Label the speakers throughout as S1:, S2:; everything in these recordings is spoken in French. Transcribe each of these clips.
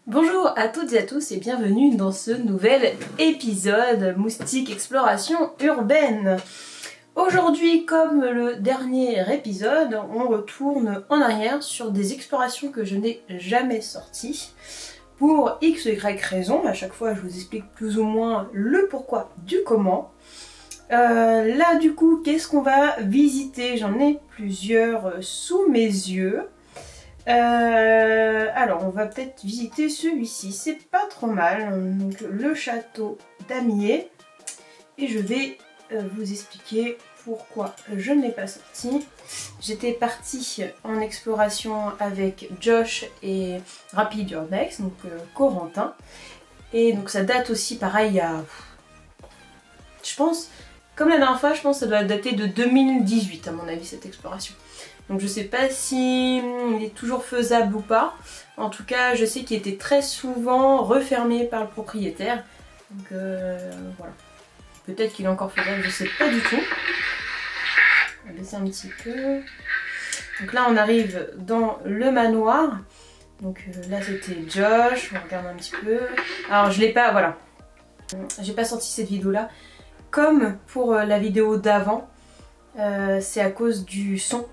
S1: Bonjour à toutes et à tous et bienvenue dans ce nouvel épisode Moustique Exploration Urbaine. Aujourd'hui, comme le dernier épisode, on retourne en arrière sur des explorations que je n'ai jamais sorties. Pour X ou Y raison, à chaque fois je vous explique plus ou moins le pourquoi du comment. Là du coup, qu'est-ce qu'on va visiter? J'en ai plusieurs sous mes yeux. Alors, on va peut-être visiter celui-ci, c'est pas trop mal. Donc, le château d'Amiers. Et je vais vous expliquer pourquoi je ne l'ai pas sorti. J'étais partie en exploration avec Josh et Rapid Urbex, donc Corentin. Et donc ça date aussi pareil à... Je pense, comme la dernière fois, je pense que ça doit dater de 2018 à mon avis cette exploration. Donc je sais pas si il est toujours faisable ou pas. En tout cas, je sais qu'il était très souvent refermé par le propriétaire. Donc voilà. Peut-être qu'il est encore faisable, je sais pas du tout. On va baisser un petit peu. Donc là, on arrive dans le manoir. Donc là, c'était Josh. On regarde un petit peu. Alors je l'ai pas, voilà. J'ai pas sorti cette vidéo-là. Comme pour la vidéo d'avant, c'est à cause du son.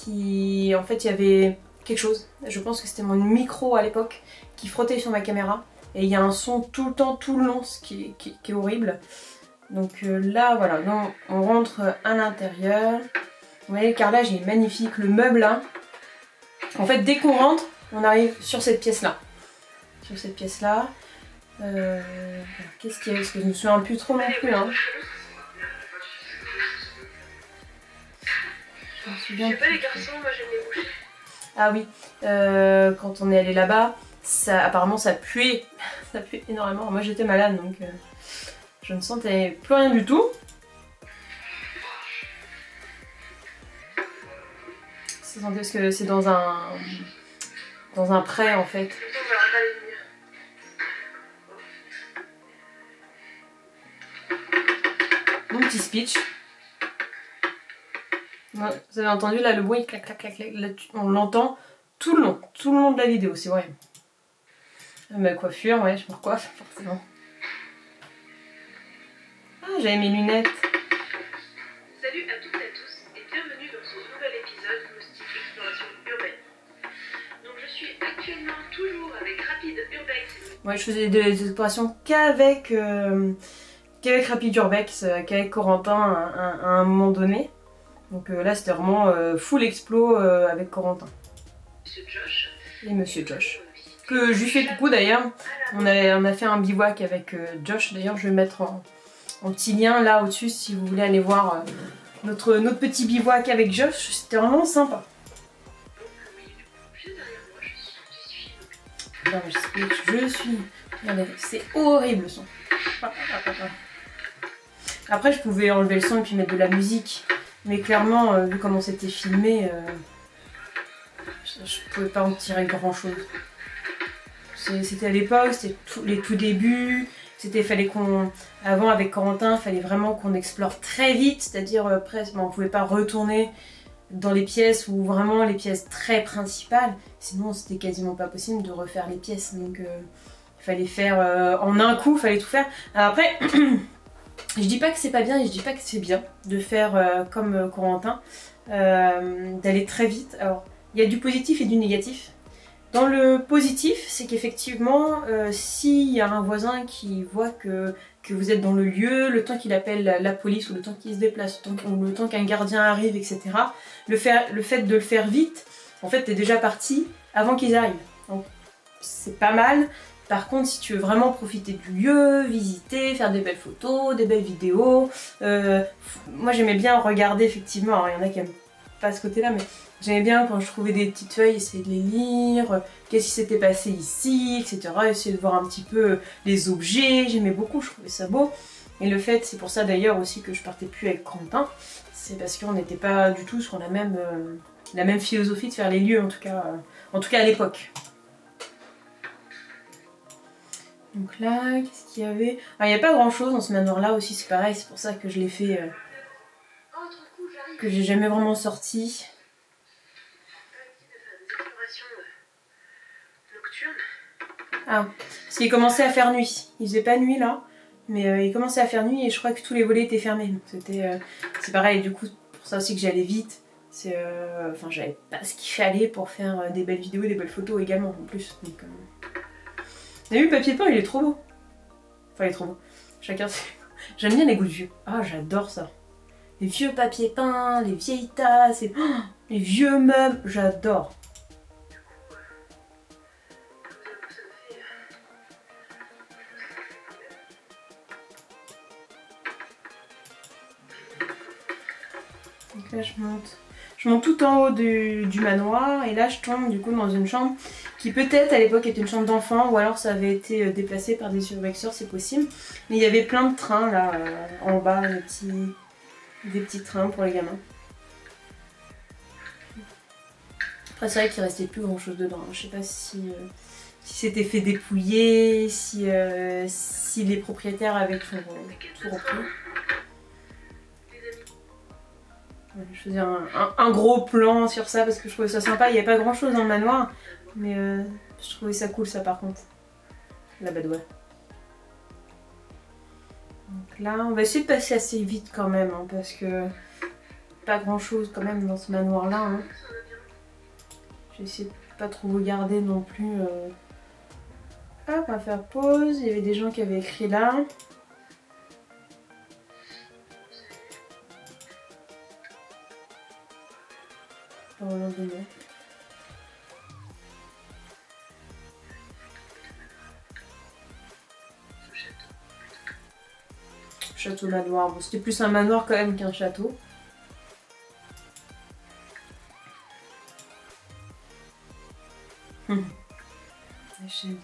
S1: En fait, il y avait quelque chose, je pense que c'était mon micro à l'époque, qui frottait sur ma caméra. Et il y a un son tout le temps, tout le long, ce qui est horrible. Donc là, voilà, donc, on rentre à l'intérieur. Vous voyez, le carrelage est magnifique, le meuble là. En fait, dès qu'on rentre, on arrive sur cette pièce-là. Sur cette pièce-là. Qu'est-ce qu'il y a? Parce que je me souviens plus trop non plus. Hein.
S2: Je sais pas les garçons, moi j'aime les boucher.
S1: Ah oui, quand on est allé là-bas, apparemment ça puait, ça puait énormément. Moi j'étais malade donc je ne sentais plus rien du tout. Ça sentait parce que c'est dans un pré en fait. Mon petit speech. Vous avez entendu là le bruit, clac clac clac, clac là, on l'entend tout le long de la vidéo, c'est vrai. Ma coiffure, ouais, je me recoiffe forcément. Ah, j'avais mes lunettes.
S2: Salut à toutes et à tous et bienvenue dans ce nouvel épisode Moustique Exploration Urbaine. Donc je suis actuellement toujours avec Rapid Urbex.
S1: Ouais, je faisais des explorations qu'avec Rapid Urbex, qu'avec Corentin à un moment donné. Donc là c'était vraiment full explo avec Corentin.
S2: Monsieur Josh.
S1: Et Monsieur Josh. Que je lui fais coucou d'ailleurs. On a fait un bivouac avec Josh d'ailleurs, je vais mettre en petit lien là au-dessus si vous voulez aller voir notre petit bivouac avec Josh, c'était vraiment sympa. Non, je suis. Regardez, c'est horrible le son. Après je pouvais enlever le son et puis mettre de la musique. Mais clairement, vu comment c'était filmé, je pouvais pas en tirer grand chose. C'était à l'époque, c'était les tout débuts. Avant avec Corentin, il fallait vraiment qu'on explore très vite, c'est-à-dire presque, on pouvait pas retourner dans les pièces ou vraiment les pièces très principales. Sinon, c'était quasiment pas possible de refaire les pièces. Donc, il fallait faire en un coup, il fallait tout faire. Alors après. Je dis pas que c'est pas bien et je dis pas que c'est bien de faire comme Corentin, d'aller très vite. Alors, il y a du positif et du négatif. Dans le positif, c'est qu'effectivement, s'il y a un voisin qui voit que vous êtes dans le lieu, le temps qu'il appelle la police ou le temps qu'il se déplace, ou le temps qu'un gardien arrive, etc., le fait de le faire vite, en fait, t'es déjà parti avant qu'ils arrivent. Donc, c'est pas mal. Par contre, si tu veux vraiment profiter du lieu, visiter, faire des belles photos, des belles vidéos, moi j'aimais bien regarder effectivement, alors il y en a qui aiment pas ce côté-là, mais j'aimais bien quand je trouvais des petites feuilles, essayer de les lire, qu'est-ce qui s'était passé ici, etc. Essayer de voir un petit peu les objets, j'aimais beaucoup, je trouvais ça beau. Et le fait, c'est pour ça d'ailleurs aussi que je partais plus avec Corentin, c'est parce qu'on n'était pas du tout sur la même philosophie de faire les lieux, en tout cas à l'époque. Donc là, qu'est-ce qu'il y avait? Ah, il n'y a pas grand chose dans ce manoir là aussi, c'est pareil, c'est pour ça que je l'ai fait, que j'ai jamais vraiment sorti.
S2: Des explorations nocturnes.
S1: Ah, parce qu'il commençait à faire nuit. Il faisait pas nuit là, mais il commençait à faire nuit et je crois que tous les volets étaient fermés. Donc c'était, c'est pareil, du coup, pour ça aussi que j'allais vite. Enfin, j'avais pas ce qu'il fallait pour faire des belles vidéos, des belles photos également en plus. Donc, vous avez vu, le papier peint, il est trop beau. Enfin, il est trop beau. Chacun sait. J'aime bien les goûts de vieux. Ah, j'adore ça. Les vieux papiers peints, les vieilles tasses, les vieux meubles, j'adore. Donc là, je monte tout en haut du manoir et là, je tombe du coup dans une chambre qui peut-être à l'époque était une chambre d'enfant ou alors ça avait été déplacé par des survexeurs, c'est possible. Mais il y avait plein de trains là en bas, des petits trains pour les gamins. Après, c'est vrai qu'il restait plus grand chose dedans. Je sais pas si c'était fait dépouiller, si les propriétaires avaient tout repris. Je faisais un gros plan sur ça parce que je trouvais ça sympa. Il n'y avait pas grand chose dans le manoir, mais je trouvais ça cool ça par contre. La badoie. Donc là, on va essayer de passer assez vite quand même, hein, parce que pas grand chose quand même dans ce manoir là. Hein. J'ai essayé de pas trop regarder non plus. Hop, on va faire pause. Il y avait des gens qui avaient écrit là. Château manoir, bon, c'était plus un manoir quand même qu'un château. La chaise.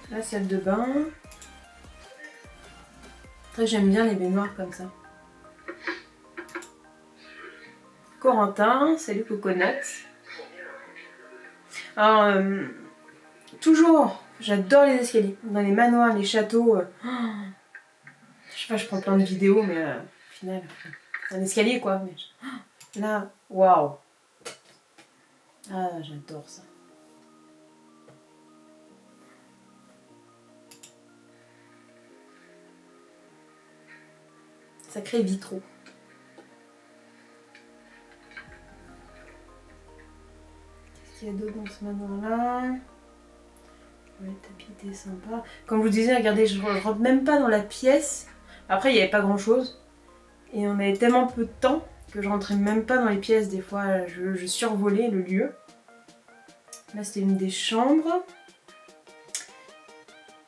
S1: La salle de bain. Après j'aime bien les baignoires comme ça. Corentin, salut Coconut. Alors, toujours, j'adore les escaliers. Dans les manoirs, les châteaux. Je sais pas, je prends plein de vidéos, mais au final, c'est un escalier quoi. Mais là, waouh. Ah, j'adore ça. Sacré vitraux. Qu'est-ce qu'il y a d'autre dans ce manoir-là? Le tapis était sympa. Comme je vous disais, regardez, je rentre même pas dans la pièce. Après, il n'y avait pas grand-chose. Et on avait tellement peu de temps que je rentrais même pas dans les pièces. Des fois, je survolais le lieu. Là, c'était une des chambres.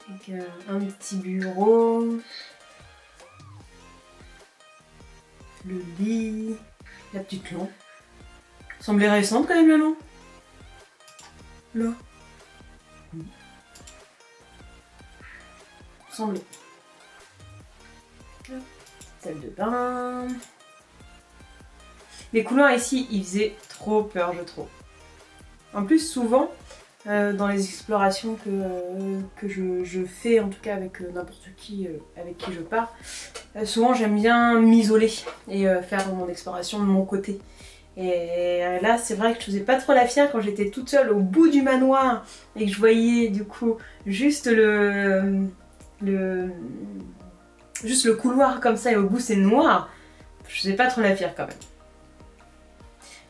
S1: Avec un petit bureau. Le lit. La petite lampe. Semblait récente quand même la lampe. Là. Semblait. Salle de bain. Les couloirs ici, ils faisaient trop peur, je trouve. En plus, souvent, dans les explorations que je fais, en tout cas avec n'importe qui avec qui je pars, souvent j'aime bien m'isoler et faire mon exploration de mon côté. Et là, c'est vrai que je faisais pas trop la fière quand j'étais toute seule au bout du manoir et que je voyais du coup juste juste le couloir comme ça et au bout c'est noir. Je faisais pas trop la fière quand même.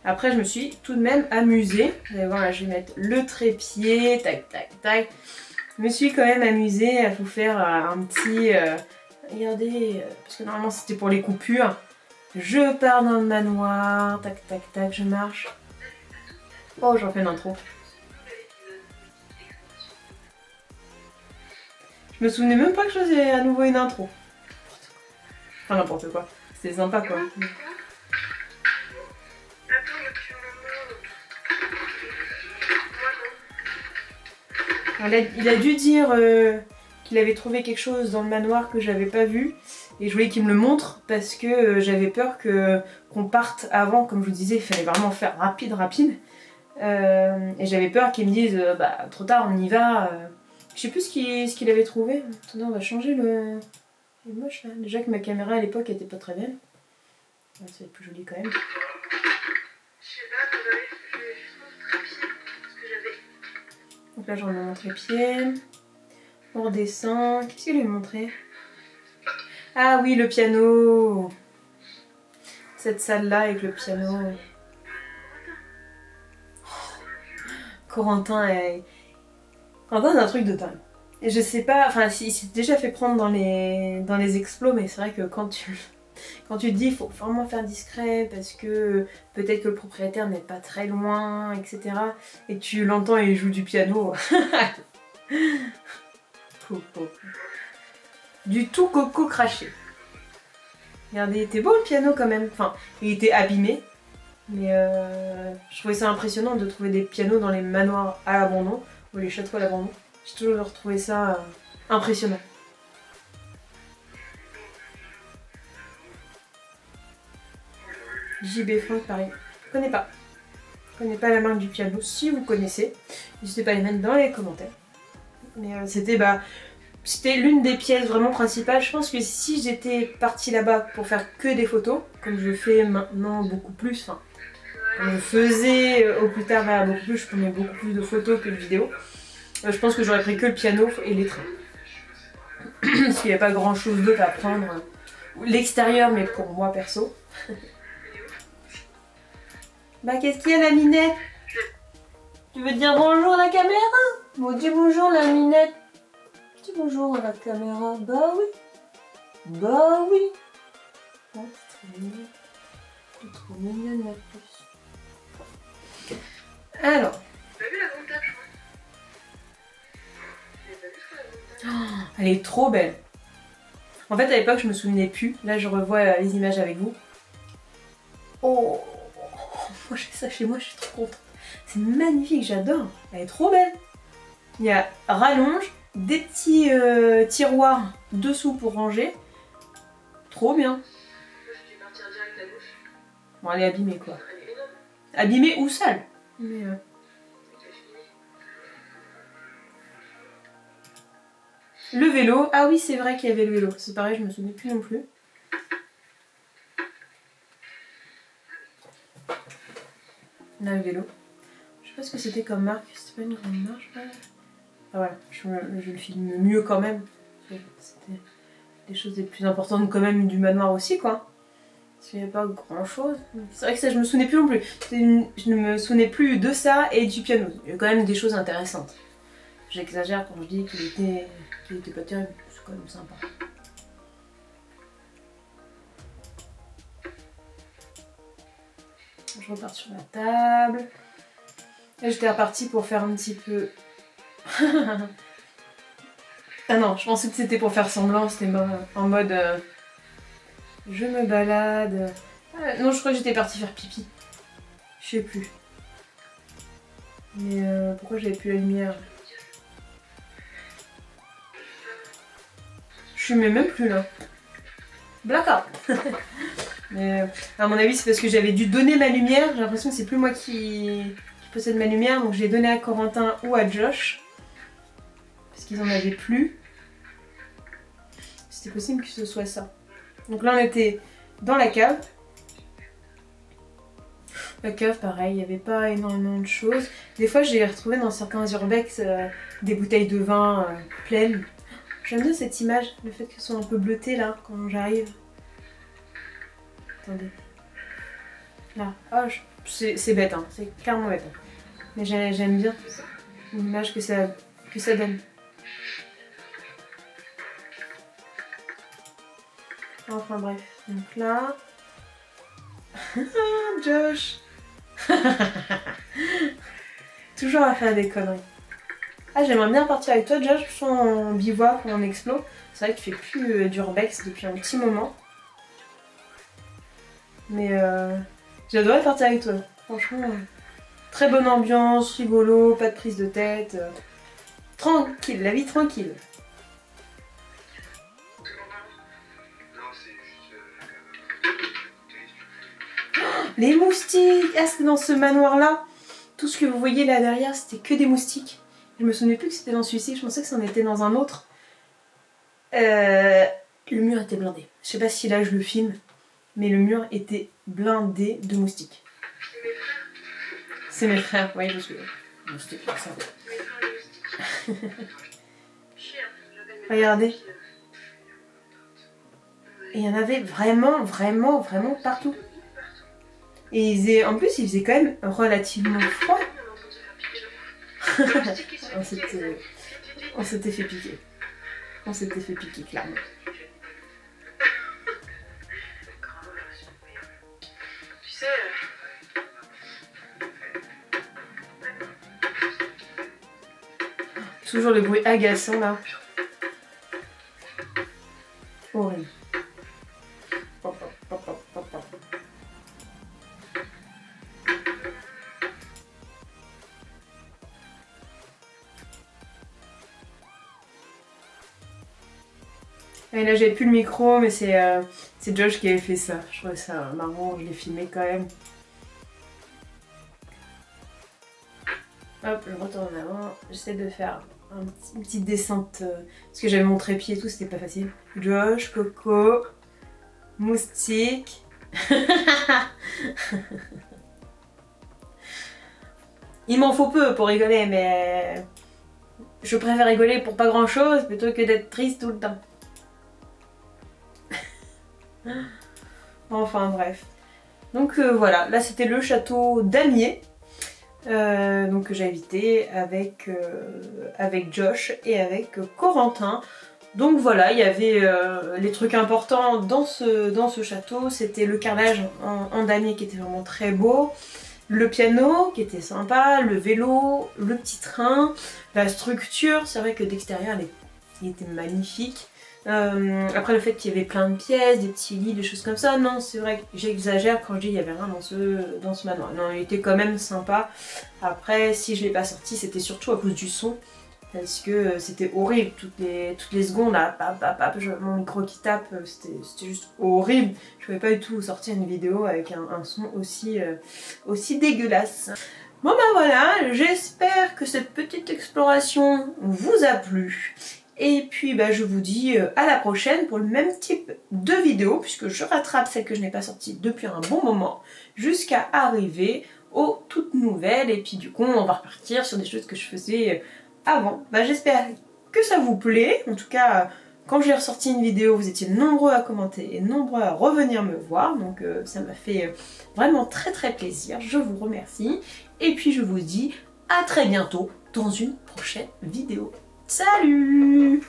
S1: Après, je me suis tout de même amusée. Vous allez voir, là, je vais mettre le trépied, tac, tac, tac. Je me suis quand même amusée à vous faire un petit... regardez, parce que normalement c'était pour les coupures. Je pars dans le manoir, tac, tac, tac, je marche. Oh, j'en fais une intro. Je me souvenais même pas que je faisais à nouveau une intro. Enfin, n'importe quoi. C'était sympa, quoi. Il a dû dire qu'il avait trouvé quelque chose dans le manoir que j'avais pas vu et je voulais qu'il me le montre parce que j'avais peur qu'on parte avant, comme je vous disais, il fallait vraiment faire rapide et j'avais peur qu'il me dise bah trop tard on y va. Je sais plus ce qu'il avait trouvé. Attendez, on va changer le... Il est moche là. Déjà que ma caméra à l'époque était pas très belle. Ça va être plus joli quand même.
S2: Je sais pas, vous avez juste mon trépied.
S1: Donc là, j'en ai montré pied. On redescend. Qu'est-ce qu'il lui a montré? Ah oui, le piano. Cette salle-là avec le piano. Corentin est... Corentin, c'est un truc de dingue. Et je sais pas, enfin, il s'est déjà fait prendre dans les explos, mais c'est vrai que quand tu te dis il faut vraiment faire discret parce que peut-être que le propriétaire n'est pas très loin, etc. Et tu l'entends et il joue du piano. Coco. Du tout coco craché. Regardez, il était beau le piano quand même. Enfin, il était abîmé. Mais je trouvais ça impressionnant de trouver des pianos dans les manoirs à l'abandon ou les châteaux à l'abandon. J'ai toujours trouvé ça impressionnant. JB Frank, pareil. Je connais pas. Je connais pas la marque du piano. Si vous connaissez, n'hésitez pas à les mettre dans les commentaires. Mais c'était l'une des pièces vraiment principales. Je pense que si j'étais partie là-bas pour faire que des photos, comme je fais maintenant beaucoup plus, enfin, comme je faisais au plus tard beaucoup plus, je prenais beaucoup plus de photos que de vidéos. Je pense que j'aurais pris que le piano et les trains. Parce qu'il n'y a pas grand chose d'autre à prendre. L'extérieur, mais pour moi perso. Bah, qu'est-ce qu'il y a, la minette? Tu veux dire bonjour à la caméra? Bon, dis bonjour, la minette. Dis bonjour à la caméra. Bah oui. Bah oui. Oh, c'est trop mignon. C'est trop mignonne, la puce. Alors.
S2: T'as vu la grande table, je crois?
S1: Elle est trop belle. En fait, à l'époque, je me souvenais plus. Là, je revois les images avec vous. Oh, moi j'ai ça chez moi, je suis trop contente. C'est magnifique, j'adore. Elle est trop belle. Il y a rallonge, des petits tiroirs dessous pour ranger. Trop bien.
S2: Je vais partir direct à gauche.
S1: Bon, elle est abîmée quoi.
S2: Elle est énorme.
S1: Abîmée ou sale. Mais le vélo, ah oui, c'est vrai qu'il y avait le vélo. C'est pareil, je me souviens plus non plus. Là, le vélo. Je sais pas ce que c'était comme marque. C'était pas une grande marque, je crois. Ah voilà, je le filme mieux quand même. C'était des choses les plus importantes quand même du manoir aussi, quoi. Parce qu'il n'y avait pas grand chose. C'est vrai que ça, je me souvenais plus non plus. Je ne me souvenais plus de ça et du piano. Il y a quand même des choses intéressantes. J'exagère quand je dis qu'il était pas terrible. C'est quand même sympa. Je repars sur la table. Là, j'étais repartie pour faire un petit peu... Ah non, je pensais que c'était pour faire semblant. C'était en mode... je me balade. Non, je crois que j'étais partie faire pipi. Je sais plus. Mais pourquoi j'avais plus la lumière? Je fumais même plus là. Blackout. Mais à mon avis, c'est parce que j'avais dû donner ma lumière. J'ai l'impression que c'est plus moi qui possède ma lumière. Donc je l'ai donnée à Corentin ou à Josh. Parce qu'ils en avaient plus. C'était possible que ce soit ça. Donc là, on était dans la cave. La cave, pareil, il n'y avait pas énormément de choses. Des fois, j'ai retrouvé dans certains urbex des bouteilles de vin pleines. J'aime bien cette image, le fait qu'elles soient un peu bleutées là, quand j'arrive. Attendez. Là. Oh, c'est bête, hein. C'est clairement bête. Hein. Mais j'aime bien l'image que ça donne. Enfin bref, donc là... Josh. Toujours à faire des conneries. Ah, j'aimerais bien partir avec toi, Josh, soit en bivouac ou en explo. C'est vrai que tu fais plus d'urbex depuis un petit moment. Mais j'adorais partir avec toi. Franchement, très bonne ambiance, rigolo, pas de prise de tête. Tranquille, la vie tranquille. Les moustiques! Ah, c'était dans ce manoir-là. Tout ce que vous voyez là derrière, c'était que des moustiques. Je me souvenais plus que c'était dans celui-ci, je pensais que c'en était dans un autre. Le mur était blindé. Je sais pas si là je le filme, mais le mur était blindé de moustiques. C'est mes frères, oui, je suis moustiques comme ça. Regardez. Et il y en avait vraiment partout. Et en plus, il faisait quand même relativement froid. On s'était fait piquer. On s'était fait piquer, clairement.
S2: Tu sais...
S1: Toujours le bruit agaçant, là. Horrible. Pop, pop, pop, pop, pop, pop. Et là, j'avais plus le micro, mais c'est Josh qui avait fait ça. Je trouvais ça marrant, je l'ai filmé quand même. Hop, je retourne en avant. J'essaie de faire une petite descente. Parce que j'avais mon trépied et tout, c'était pas facile. Josh, Coco, Moustique. Il m'en faut peu pour rigoler, mais je préfère rigoler pour pas grand chose plutôt que d'être triste tout le temps. Enfin bref. Donc voilà, là c'était le château d'Amiers. Donc que j'ai invité avec Josh et avec Corentin. Donc voilà, il y avait les trucs importants dans ce château. C'était le carrelage en damier qui était vraiment très beau. Le piano qui était sympa, le vélo, le petit train, la structure. C'est vrai que d'extérieur il était magnifique. Après le fait qu'il y avait plein de pièces, des petits lits, des choses comme ça, non c'est vrai que j'exagère quand je dis qu'il y avait rien dans ce manoir. Non, il était quand même sympa. Après si je l'ai pas sorti c'était surtout à cause du son. Parce que c'était horrible, toutes les secondes là, mon micro qui tape, c'était juste horrible. Je pouvais pas du tout sortir une vidéo avec un son aussi dégueulasse. Bon ben voilà, j'espère que cette petite exploration vous a plu. Et puis bah, je vous dis à la prochaine pour le même type de vidéo, puisque je rattrape celle que je n'ai pas sortie depuis un bon moment, jusqu'à arriver aux toutes nouvelles. Et puis du coup on va repartir sur des choses que je faisais avant. Bah, j'espère que ça vous plaît. En tout cas, quand j'ai ressorti une vidéo, vous étiez nombreux à commenter et nombreux à revenir me voir. Donc ça m'a fait vraiment très plaisir. Je vous remercie. Et puis je vous dis à très bientôt dans une prochaine vidéo. Salut!